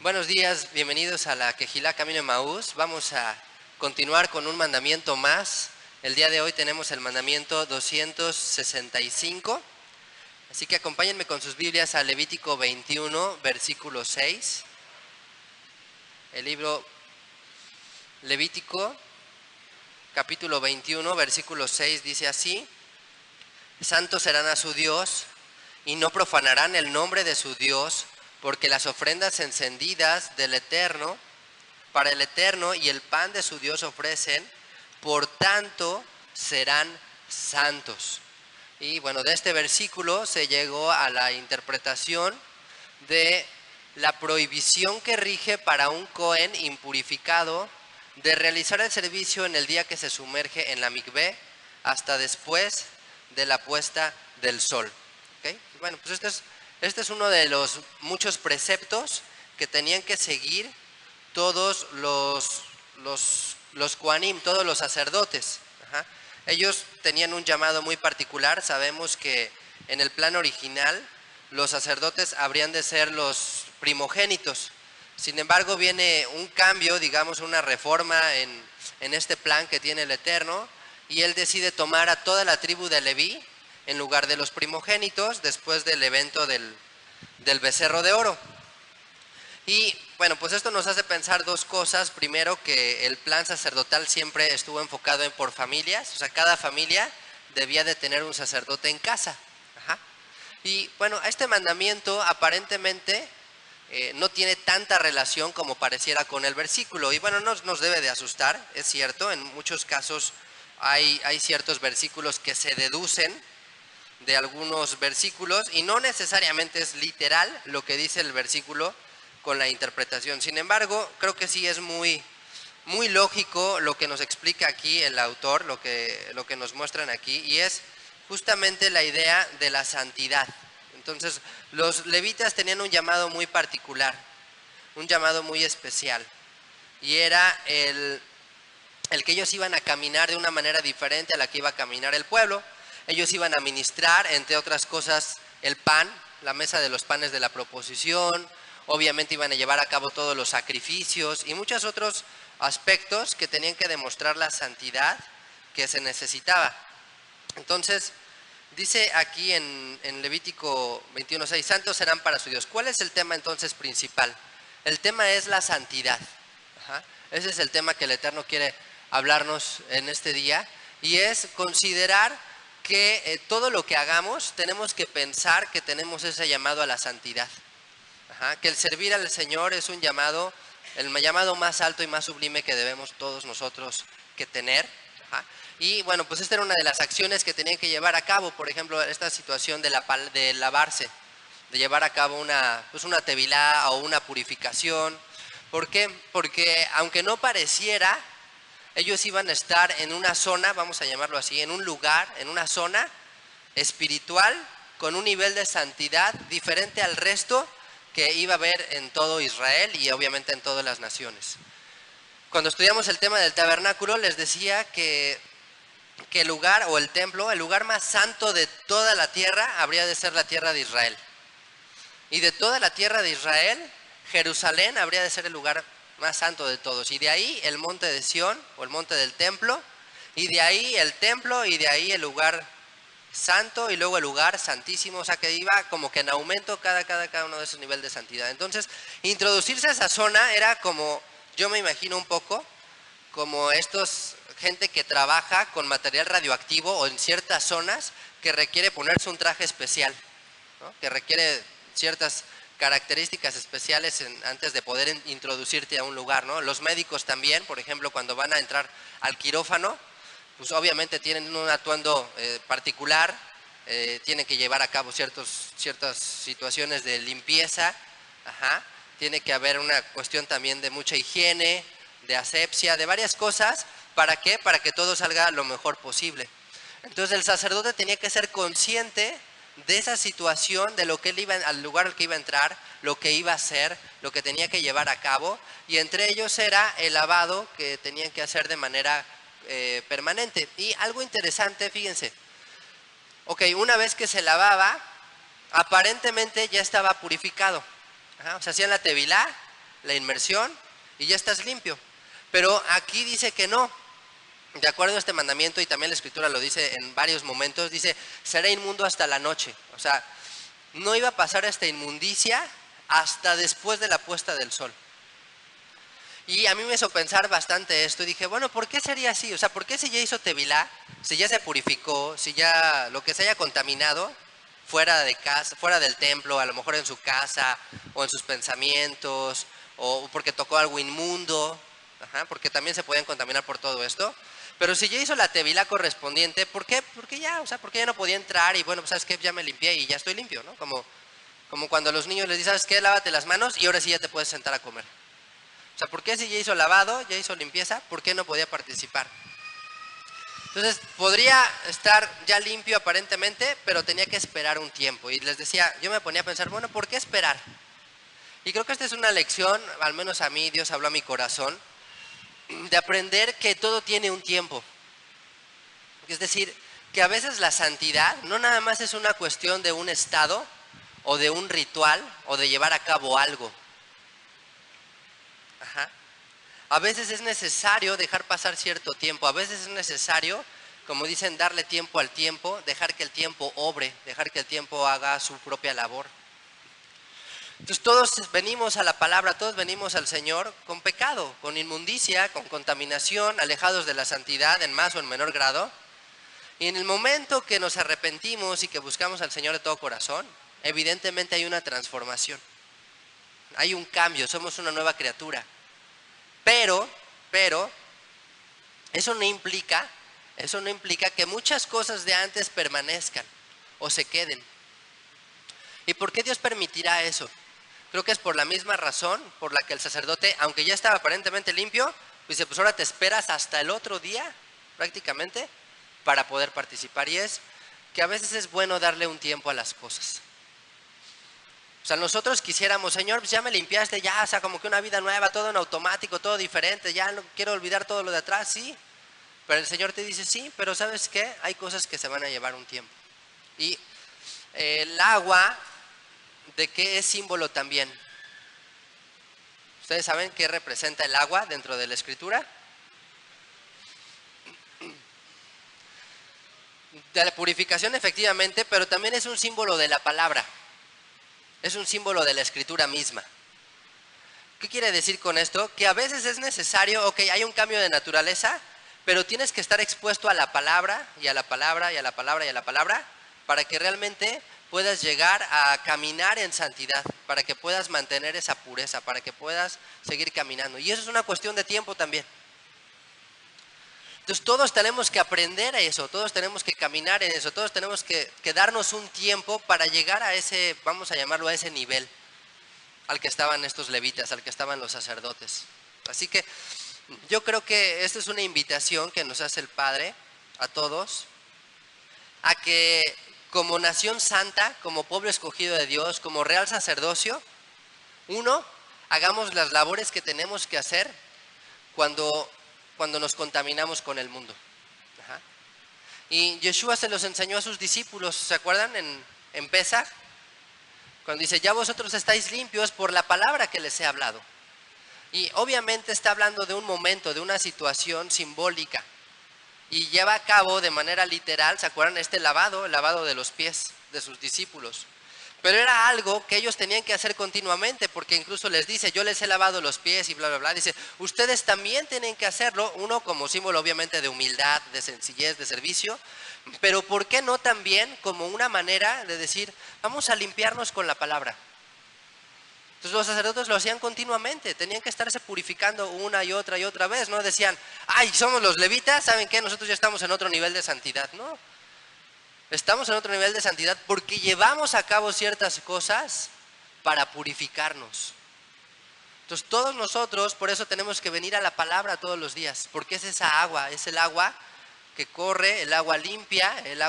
Buenos días, bienvenidos a la Quejilá Camino de Emaús. Vamos a continuar con un mandamiento más. El día de hoy tenemos el mandamiento 265. Así que acompáñenme con sus Biblias a Levítico 21, versículo 6. El libro Levítico, capítulo 21, versículo 6 dice así: Santos serán a su Dios y no profanarán el nombre de su Dios, porque las ofrendas encendidas del Eterno, para el Eterno y el pan de su Dios ofrecen, por tanto serán santos. Y bueno, de este versículo se llegó a la interpretación de la prohibición que rige para un Cohen impurificado de realizar el servicio en el día que se sumerge en la mikvé hasta después de la puesta del sol. ¿Okay? Bueno, pues este es uno de los muchos preceptos que tenían que seguir todos los Kohanim, todos los sacerdotes. Ajá. Ellos tenían un llamado muy particular. Sabemos que en el plan original los sacerdotes habrían de ser los primogénitos. Sin embargo, viene un cambio, digamos una reforma en este plan que tiene el Eterno, y él decide tomar a toda la tribu de Leví en lugar de los primogénitos después del evento del becerro de oro. Y bueno, pues esto nos hace pensar dos cosas. Primero, que el plan sacerdotal siempre estuvo enfocado en por familias, o sea, cada familia debía de tener un sacerdote en casa. Ajá. Y bueno, este mandamiento aparentemente no tiene tanta relación como pareciera con el versículo. Y bueno, no nos debe de asustar, es cierto, en muchos casos hay ciertos versículos que se deducen de algunos versículos y no necesariamente es literal lo que dice el versículo con la interpretación. Sin embargo, creo que sí es muy lógico lo que nos explica aquí el autor, lo que nos muestran aquí, y es justamente la idea de la santidad. Entonces, los levitas tenían un llamado muy particular, un llamado muy especial, y era el que ellos iban a caminar de una manera diferente a la que iba a caminar el pueblo. Ellos iban a ministrar, entre otras cosas, el pan, la mesa de los panes de la proposición. Obviamente iban a llevar a cabo todos los sacrificios y muchos otros aspectos que tenían que demostrar la santidad que se necesitaba. Entonces, dice aquí en Levítico 21:6, santos serán para su Dios. ¿Cuál es el tema entonces principal? El tema es la santidad. Ajá. Ese es el tema que el Eterno quiere hablarnos en este día, y es considerar que todo lo que hagamos tenemos que pensar que tenemos ese llamado a la santidad. Ajá, que el servir al Señor es un llamado, el llamado más alto y más sublime que debemos todos nosotros que tener. Ajá. Y bueno, pues esta era una de las acciones que tenían que llevar a cabo. Por ejemplo, esta situación de lavarse, de llevar a cabo una tevilá o una purificación. ¿Por qué? Porque aunque no pareciera, ellos iban a estar en una zona, vamos a llamarlo así, en un lugar, en una zona espiritual con un nivel de santidad diferente al resto que iba a haber en todo Israel y obviamente en todas las naciones. Cuando estudiamos el tema del tabernáculo, les decía que el lugar o el templo, el lugar más santo de toda la tierra, habría de ser la tierra de Israel. Y de toda la tierra de Israel, Jerusalén habría de ser el lugar más santo de todos. Y de ahí el monte de Sión, o el monte del templo, y de ahí el templo, y de ahí el lugar santo, y luego el lugar santísimo. O sea que iba como que en aumento cada uno de esos niveles de santidad. Entonces, introducirse a esa zona era como, yo me imagino un poco, como gente que trabaja con material radioactivo o en ciertas zonas que requiere ponerse un traje especial, ¿no? Que requiere ciertas características especiales antes de poder introducirte a un lugar, ¿no? Los médicos también, por ejemplo, cuando van a entrar al quirófano, pues obviamente tienen un atuendo particular, tienen que llevar a cabo ciertas situaciones de limpieza. Ajá. Tiene que haber una cuestión también de mucha higiene, de asepsia, de varias cosas. ¿Para qué? Para que todo salga lo mejor posible. Entonces el sacerdote tenía que ser consciente de esa situación, de lo que él iba, al lugar al que iba a entrar, lo que iba a hacer, lo que tenía que llevar a cabo, y entre ellos era el lavado que tenían que hacer de manera permanente. Y algo interesante, fíjense, una vez que se lavaba, aparentemente ya estaba purificado. Ajá, o sea, hacían la tevilá la inmersión y ya estás limpio. Pero aquí dice que no. De acuerdo a este mandamiento, y también la Escritura lo dice en varios momentos, dice, será inmundo hasta la noche. O sea, no iba a pasar esta inmundicia hasta después de la puesta del sol. Y a mí me hizo pensar bastante esto y dije, bueno, ¿por qué sería así? O sea, ¿por qué si ya hizo tevilá, si ya se purificó, si ya lo que se haya contaminado fuera de casa, fuera del templo, a lo mejor en su casa o en sus pensamientos, o porque tocó algo inmundo, porque también se podían contaminar por todo esto? Pero si ya hizo la tevilá correspondiente, ¿por qué? Porque ya, o sea, porque ya no podía entrar y bueno, pues sabes qué, ya me limpié y ya estoy limpio, ¿no? Como cuando a los niños les dicen, ¿sabes qué? Lávate las manos y ahora sí ya te puedes sentar a comer. O sea, ¿por qué si ya hizo lavado, ya hizo limpieza, por qué no podía participar? Entonces, podría estar ya limpio aparentemente, pero tenía que esperar un tiempo. Y les decía, yo me ponía a pensar, bueno, ¿por qué esperar? Y creo que esta es una lección, al menos a mí, Dios habló a mi corazón, de aprender que todo tiene un tiempo. Es decir, que a veces la santidad no nada más es una cuestión de un estado, o de un ritual, o de llevar a cabo algo. A veces es necesario dejar pasar cierto tiempo, a veces es necesario, como dicen, darle tiempo al tiempo, dejar que el tiempo obre, dejar que el tiempo haga su propia labor. Entonces todos venimos a la palabra, todos venimos al Señor con pecado, con inmundicia, con contaminación, alejados de la santidad en más o en menor grado. Y en el momento que nos arrepentimos y que buscamos al Señor de todo corazón, evidentemente hay una transformación, hay un cambio, somos una nueva criatura. Pero, eso no implica que muchas cosas de antes permanezcan o se queden. ¿Y por qué Dios permitirá eso? Creo que es por la misma razón por la que el sacerdote, aunque ya estaba aparentemente limpio, dice, pues ahora te esperas hasta el otro día, prácticamente, para poder participar. Y es que a veces es bueno darle un tiempo a las cosas. O sea, nosotros quisiéramos, Señor, pues ya me limpiaste, ya, o sea, como que una vida nueva, todo en automático, todo diferente, ya no quiero olvidar todo lo de atrás, sí. Pero el Señor te dice, sí, pero ¿sabes qué? Hay cosas que se van a llevar un tiempo. Y el agua, ¿de qué es símbolo también? ¿Ustedes saben qué representa el agua dentro de la Escritura? De la purificación, efectivamente, pero también es un símbolo de la palabra. Es un símbolo de la Escritura misma. ¿Qué quiere decir con esto? Que a veces es necesario, ok, hay un cambio de naturaleza, pero tienes que estar expuesto a la palabra, y a la palabra, y a la palabra, y a la palabra, para que realmente puedas llegar a caminar en santidad, para que puedas mantener esa pureza, para que puedas seguir caminando. Y eso es una cuestión de tiempo también. Entonces todos tenemos que aprender a eso, todos tenemos que caminar en eso, todos tenemos que darnos un tiempo para llegar a ese, vamos a llamarlo a ese nivel al que estaban estos levitas, al que estaban los sacerdotes. Así que yo creo que esta es una invitación que nos hace el Padre a todos, a que como nación santa, como pueblo escogido de Dios, como real sacerdocio, hagamos las labores que tenemos que hacer cuando nos contaminamos con el mundo. Y Yeshua se los enseñó a sus discípulos, ¿se acuerdan? En Pesaj, cuando dice, ya vosotros estáis limpios por la palabra que les he hablado. Y obviamente está hablando de un momento, de una situación simbólica. Y lleva a cabo de manera literal, ¿se acuerdan? El lavado de los pies de sus discípulos. Pero era algo que ellos tenían que hacer continuamente, porque incluso les dice, yo les he lavado los pies y bla, bla, bla. Dice, ustedes también tienen que hacerlo, uno como símbolo obviamente de humildad, de sencillez, de servicio, pero ¿por qué no también como una manera de decir, vamos a limpiarnos con la palabra? Entonces los sacerdotes lo hacían continuamente, tenían que estarse purificando una y otra vez, no decían, ay, somos los levitas, ¿saben qué? Nosotros ya estamos en otro nivel de santidad, no. Estamos en otro nivel de santidad porque llevamos a cabo ciertas cosas para purificarnos. Entonces todos nosotros por eso tenemos que venir a la palabra todos los días, porque es esa agua, es el agua que corre, el agua limpia, el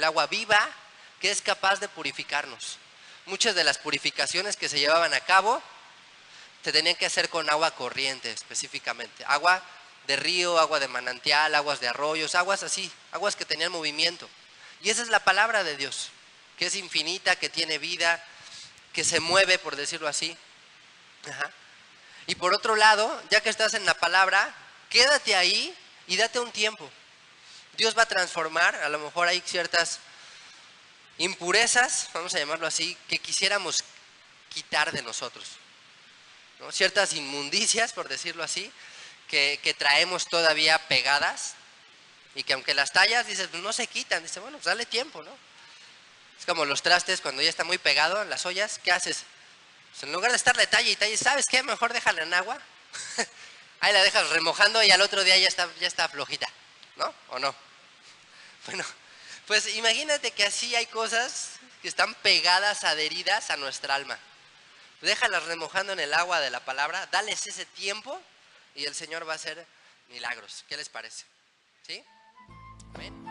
agua viva, que es capaz de purificarnos. Muchas de las purificaciones que se llevaban a cabo se tenían que hacer con agua corriente específicamente, agua de río, agua de manantial, aguas de arroyos, aguas así, aguas que tenían movimiento. Y esa es la palabra de Dios, que es infinita, que tiene vida, que se mueve, por decirlo así. Y por otro lado, ya que estás en la palabra, quédate ahí y date un tiempo. Dios va a transformar, a lo mejor hay ciertas impurezas, vamos a llamarlo así, que quisiéramos quitar de nosotros, ¿no? Ciertas inmundicias, por decirlo así, que traemos todavía pegadas y que aunque las tallas, dices, pues no se quitan. Dices, bueno, pues dale tiempo, ¿no? Es como los trastes cuando ya está muy pegado en las ollas, ¿qué haces? Pues en lugar de estarle talla y talla, ¿sabes qué? Mejor déjala en agua. Ahí la dejas remojando y al otro día ya está flojita, ¿no? ¿O no? Bueno, pues imagínate que así hay cosas que están pegadas, adheridas a nuestra alma. Déjalas remojando en el agua de la palabra, dales ese tiempo y el Señor va a hacer milagros. ¿Qué les parece? ¿Sí? Amén.